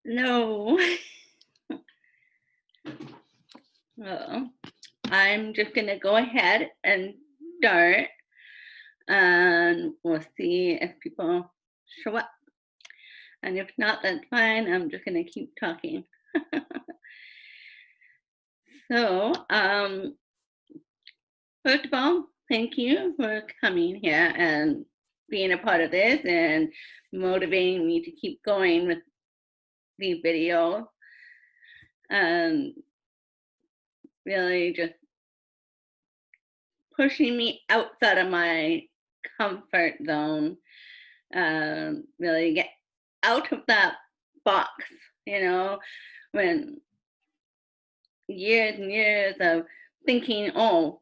No. Well, I'm just gonna go ahead and start, and we'll see if people show up. And if not, that's fine. I'm just gonna keep talking. So, first of all, thank you for coming here and being a part of this and motivating me to keep going with these videos, and really just pushing me outside of my comfort zone, really get out of that box, you know, when years and years of thinking, oh,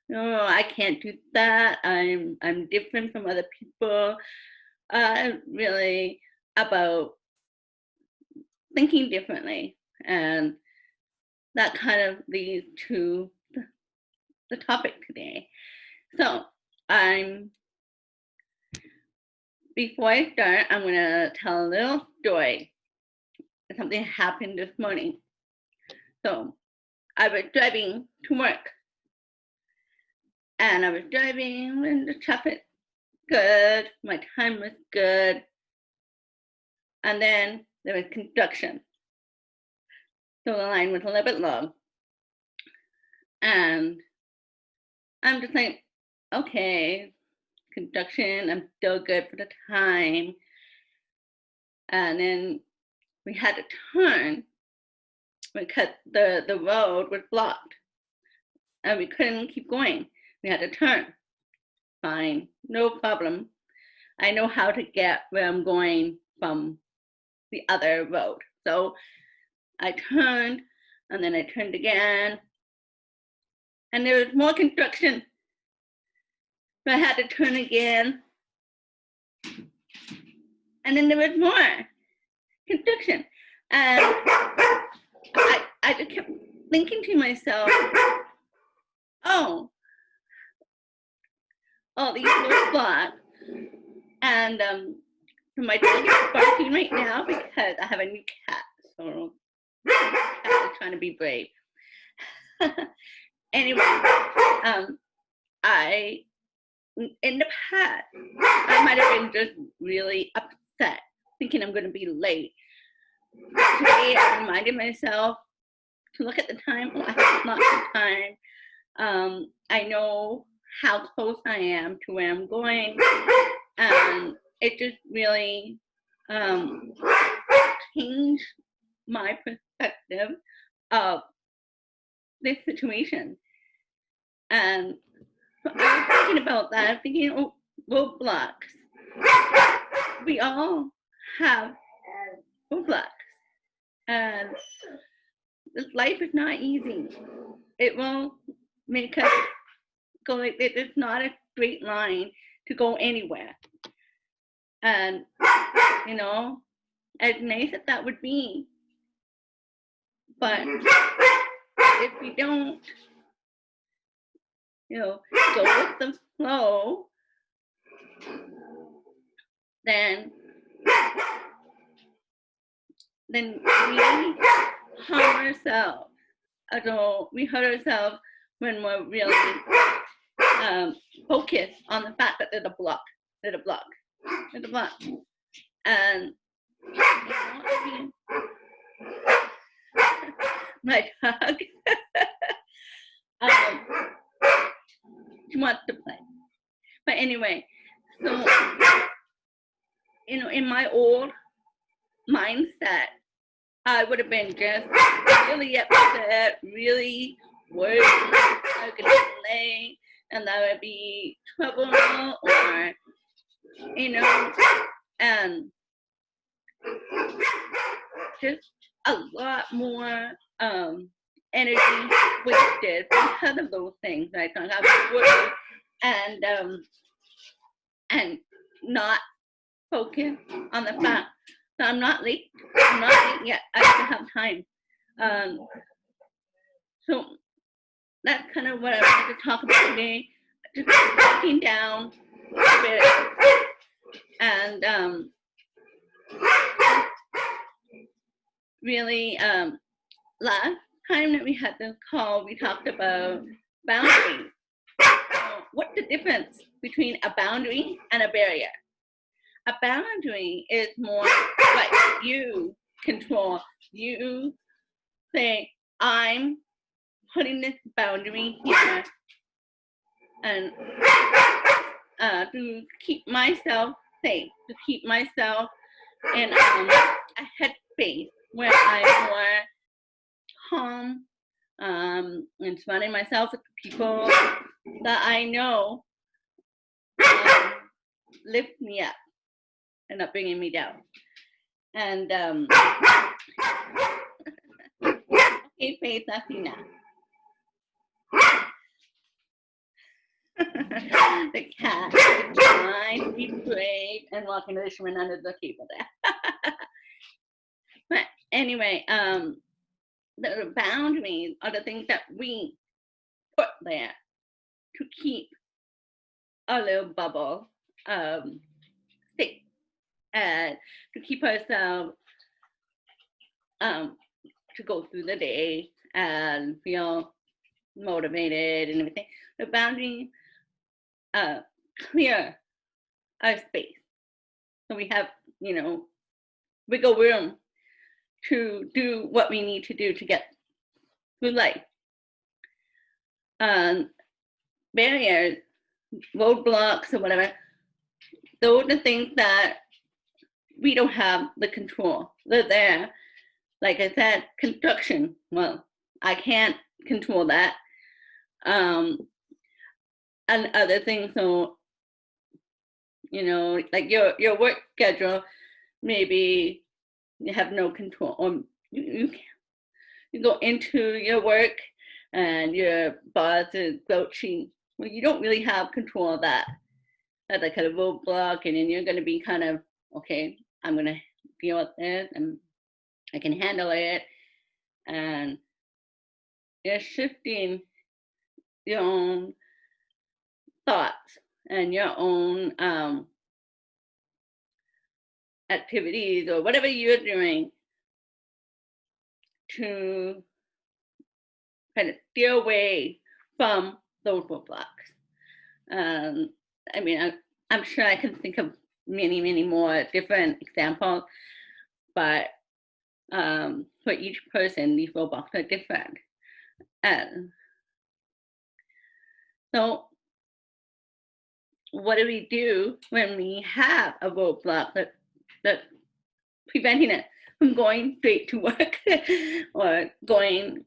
no, I can't do that. I'm different from other people. Really about thinking differently, and that kind of leads to the topic today. So I'm before I start, I'm gonna tell a little story. Something happened this morning. So I was driving to work, and I was driving when the traffic good, my time was good, and then there was construction. So the line was a little bit long, and I'm just like, okay, construction, I'm still good for the time. And then we had to turn because the road was blocked and we couldn't keep going. We had to turn. Fine, no problem. I know how to get where I'm going from the other road. So I turned, and then I turned again, and there was more construction. So I had to turn again, and then there was more construction. And I just kept thinking to myself, oh, these were blocked. And my dog is barking right now because I have a new cat. So the cat is trying to be brave. Anyway, in the past, I might have been just really upset, thinking I'm going to be late. Today, I reminded myself to look at the time. Oh, I have lots of time. I know how close I am to where I'm going, and it just really changed my perspective of this situation. And so I was thinking about that, thinking, oh, roadblocks. We all have roadblocks, and this life is not easy. It will make us go like this. It's not a straight line to go anywhere. And, you know, as nice as that would be, but if we don't, go with the flow, then we harm ourselves. We hurt ourselves when we're really focused on the fact that there's a block. And my dog, she wants to play. But anyway, so, in my old mindset, I would have been just really upset, really worried I was going to be late, and that would be trouble, or, and just a lot more energy wasted because of those things. I thought I was worried and not focus on the fact that I'm not late yet. I still have time. So that's kind of what I wanted to talk about today. Just breaking down a bit and really, last time that we had this call, we talked about boundaries. What's the difference between a boundary and a barrier? A boundary is more like you control. You say, I'm putting this boundary here and to keep myself safe, to keep myself in a headspace where I'm more calm, and surrounding myself with people that I know lift me up and not bringing me down. And okay, Faith, that's enough. The cat is trying to be brave and walking the shrimp under the table there. But anyway, the boundaries are the things that we put there to keep our little bubble safe and to keep ourselves to go through the day and feel motivated and everything. The boundaries clear our space. So we have, wiggle room to do what we need to do to get through life. Barriers, roadblocks, or whatever, those are the things that we don't have the control. They're there. Like I said, construction, well, I can't control that. And other things, so, like your work schedule, maybe you have no control, or you go into your work and your boss is grouchy. Well, you don't really have control of that. That's like a roadblock, and then you're going to be kind of, okay, I'm going to deal with this and I can handle it. And you're shifting your own thoughts and your own activities or whatever you're doing to kind of steer away from those roadblocks. I mean, I'm sure I can think of many, many more different examples, but for each person, these roadblocks are different. And so what do we do when we have a roadblock that's preventing it from going straight to work or going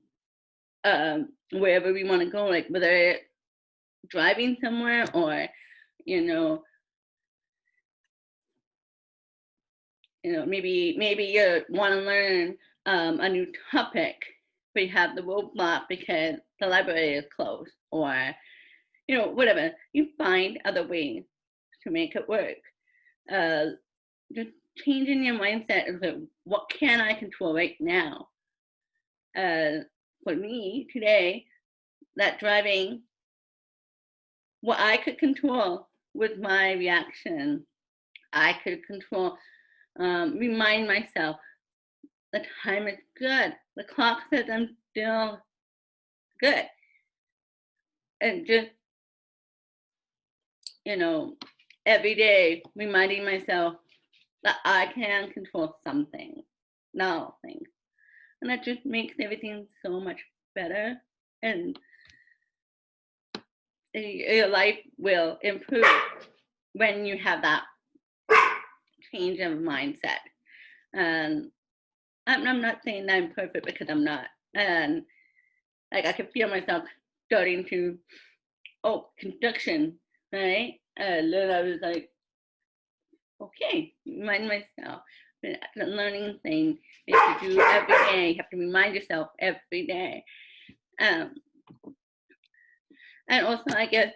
wherever we want to go, like whether it's driving somewhere or, maybe you want to learn a new topic, but you have the roadblock because the library is closed, or whatever. You find other ways to make it work. Just changing your mindset is like, what can I control right now? For me today, that driving, what I could control was my reaction. I could control, remind myself the time is good. The clock says I'm still good. And just, every day reminding myself that I can control something, not all things. And that just makes everything so much better. And your life will improve when you have that change of mindset. And I'm not saying that I'm perfect because I'm not. And like I could feel myself starting to, construction, right? And then I was like, okay, remind myself. The learning thing is to do every day. You have to remind yourself every day. And also, I guess,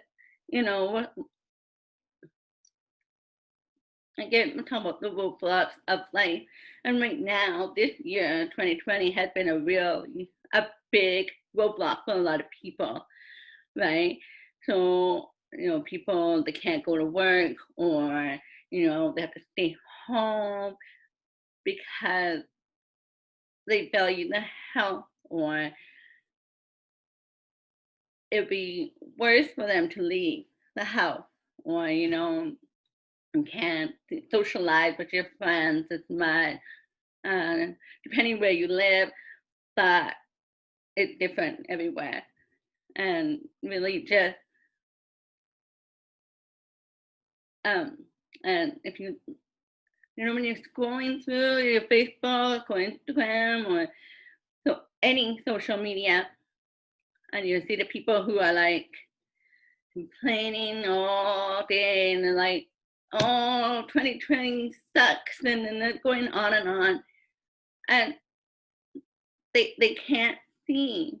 again, we're talking about the roadblocks of life. And right now, this year, 2020, has been a big roadblock for a lot of people, right? So, people, they can't go to work, or, they have to stay home because they value the health, or it'd be worse for them to leave the house, or you can't socialize with your friends as much, uh, depending where you live, but it's different everywhere. And really just, um, and if when you're scrolling through your Facebook or Instagram or any social media, and you see the people who are like complaining all day, and they're like, oh, 2020 sucks, and then they're going on and on. And they can't see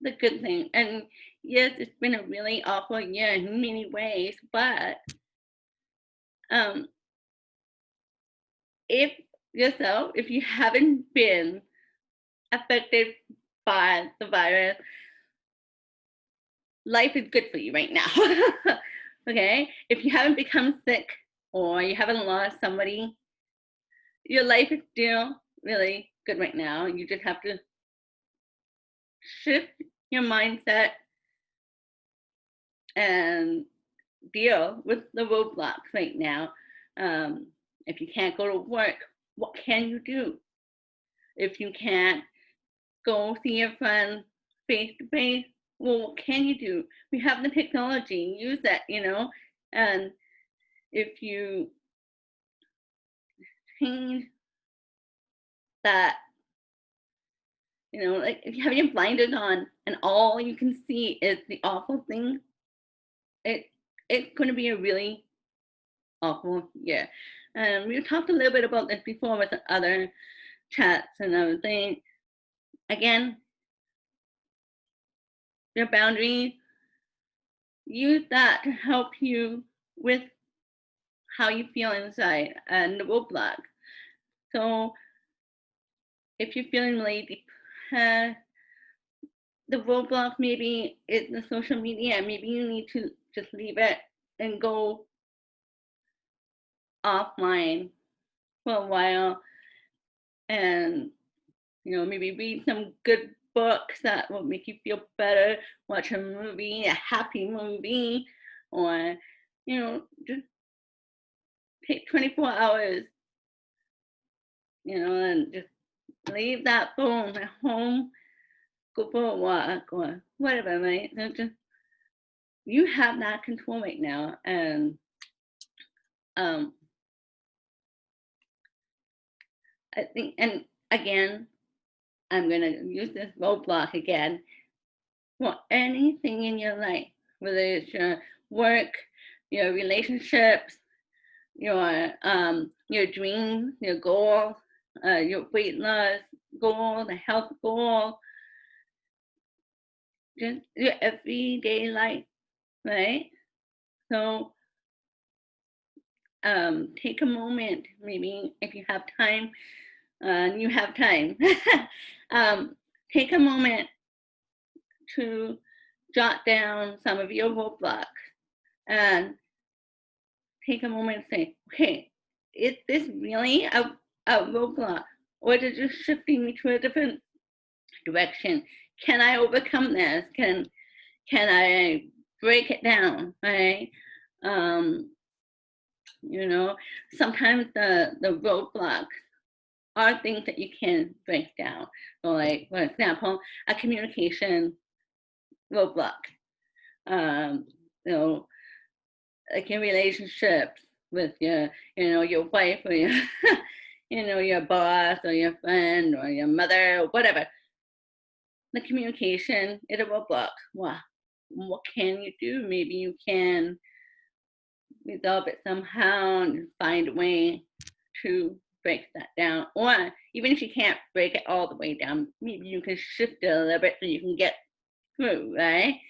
the good thing. And yes, it's been a really awful year in many ways, but um, if you haven't been affected by the virus, life is good for you right now. Okay? If you haven't become sick or you haven't lost somebody, your life is still really good right now. You just have to shift your mindset and deal with the roadblocks right now. If you can't go to work, what can you do? If you can't go see your friends face to face, well, what can you do? We have the technology, use that, and if you change that, like if you have your blinders on and all you can see is the awful thing, it it's going to be a really awful year. And we talked a little bit about this before with other chats and other things. Again, your boundaries, use that to help you with how you feel inside and the roadblock. So if you're feeling really depressed, the roadblock maybe is the social media. Maybe you need to just leave it and go offline for a while, and maybe read some good books that will make you feel better, watch a movie, a happy movie, or just take 24 hours, and just leave that phone at home, go for a walk or whatever, right? So just, you have that control right now. And um I think, and again, I'm gonna use this roadblock again. For anything in your life, whether it's your work, your relationships, your dreams, your goals, your weight loss goal, the health goal, just your everyday life, right? So take a moment, maybe if you have time, you have time, take a moment to jot down some of your roadblocks and take a moment and say, okay, is this really a roadblock, or is it just shifting me to a different direction? Can I overcome this? Can I break it down? Right? Um, sometimes the roadblocks are things that you can break down. So, like for example, a communication roadblock. Um, you know, like your relationships with your wife or your, your boss or your friend or your mother or whatever. The communication is a roadblock. Well, what can you do? Maybe you can resolve it somehow and find a way to break that down. Or even if you can't break it all the way down, maybe you can shift it a little bit so you can get through, right?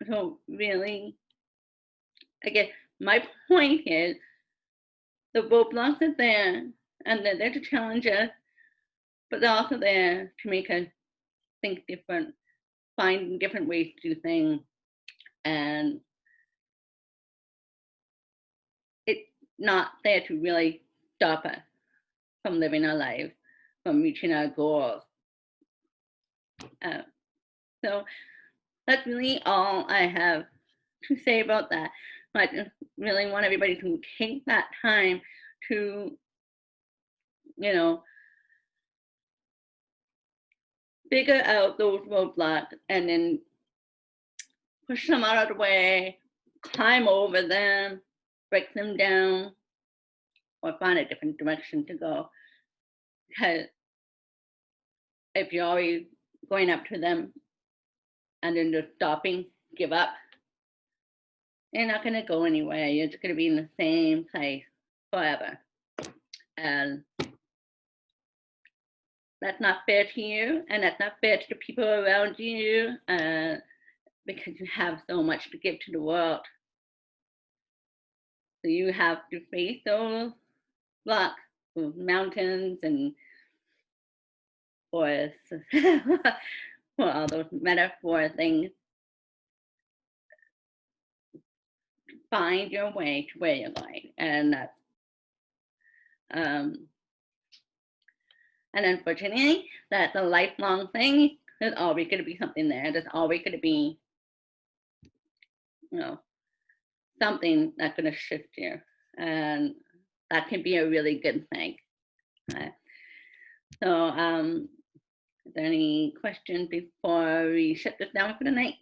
So really, I guess my point is the roadblocks are there, and they're there to challenge us, but they're also there to make us think different, find different ways to do things, and it's not there to really stop us from living our life, from reaching our goals. So that's really all I have to say about that. I just really want everybody to take that time to, you know, figure out those roadblocks and then push them out of the way, climb over them, break them down, or find a different direction to go. Because if you're always going up to them and then just stopping, give up, you're not going to go anywhere. You're just going to be in the same place forever. And that's not fair to you, and that's not fair to the people around you, because you have so much to give to the world. So you have to face those blocks, those mountains and forests, well, all those metaphor things. Find your way to where you're going, and that's and unfortunately, that's a lifelong thing. There's always going to be something there. There's always going to be, you know, something that's going to shift you, and that can be a really good thing. So, is there any questions before we shut this down for the night?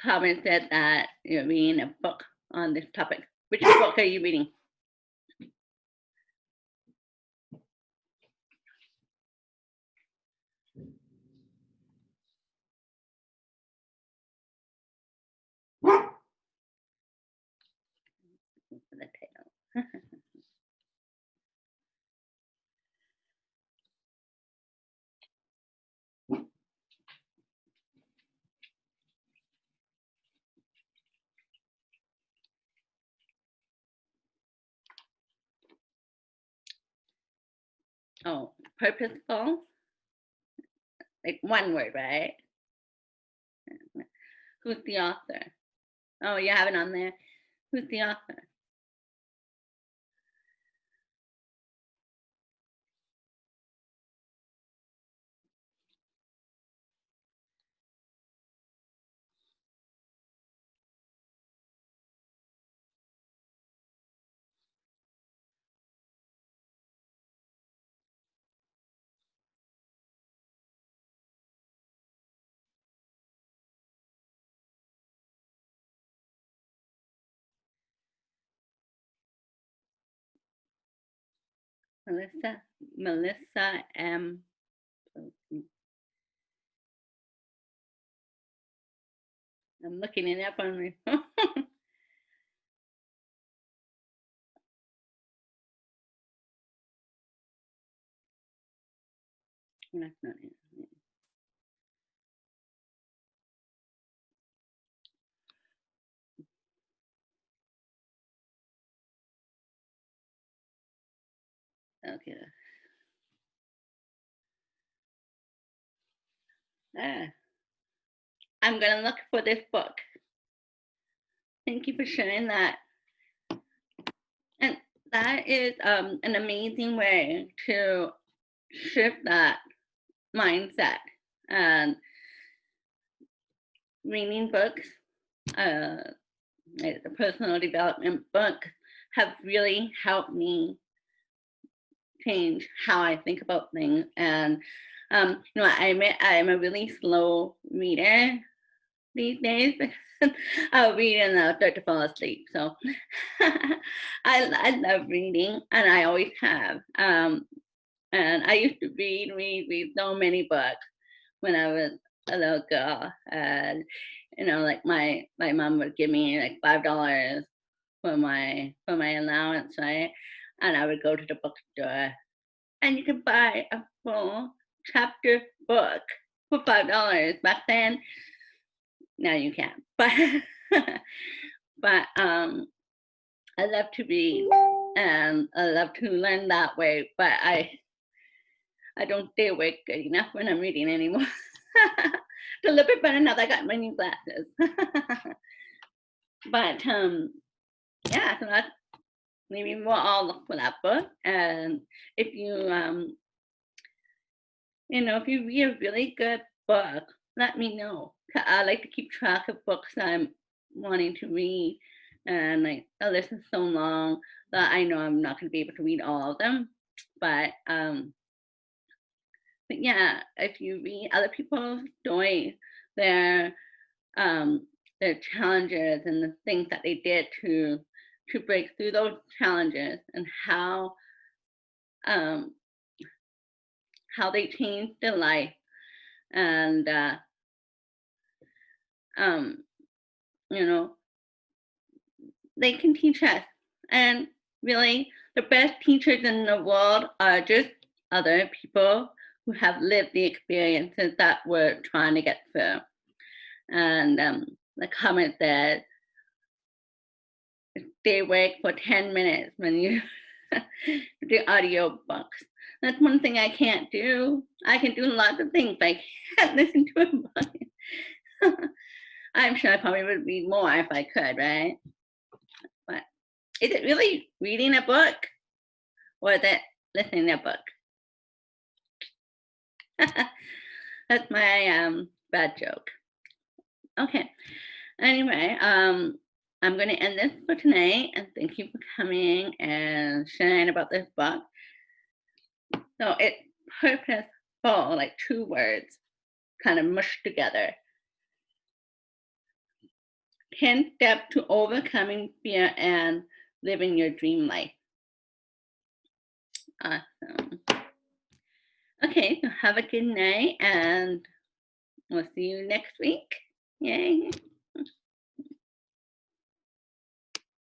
Carmen said that you're reading a book on this topic. Which book are you reading? The title. Oh, purposeful? Like one word, right? Who's the author? Oh, you have it on there. Who's the author? Melissa M. I'm looking it up on my phone. That's not it. Okay. I'm gonna look for this book. Thank you for sharing that. And that is an amazing way to shift that mindset. And reading books, like the personal development book, have really helped me change how I think about things. And I admit I'm a really slow reader these days. I'll read and I'll start to fall asleep. So I love reading, and I always have. And I used to read so many books when I was a little girl. And like my mom would give me like $5 for my allowance, right? And I would go to the bookstore, and you could buy a full chapter book for $5 back then. Now you can't, but but I love to read, and I love to learn that way. But I don't stay awake good enough when I'm reading anymore. It's a little bit better now that I got my new glasses. But yeah, so that's maybe we'll all look for that book. And if if you read a really good book, let me know. I like to keep track of books I'm wanting to read, and like a list is so long that I know I'm not going to be able to read all of them. But but yeah, if you read other people's stories, their um, their challenges and the things that they did to break through those challenges, and um, how they changed their life, and um, you know they can teach us. And really, the best teachers in the world are just other people who have lived the experiences that we're trying to get through. And the comment said, stay awake for 10 minutes when you do audio books. That's one thing I can't do. I can do lots of things, but I can't listen to a book. I'm sure I probably would read more if I could, right? But is it really reading a book, or is it listening to a book? That's my bad joke. Okay. Anyway, I'm going to end this for tonight, and thank you for coming and sharing about this book. So it's purposeful, like 2 words kind of mushed together. 10 steps to overcoming fear and living your dream life. Awesome. Okay, so have a good night, and we'll see you next week. Yay.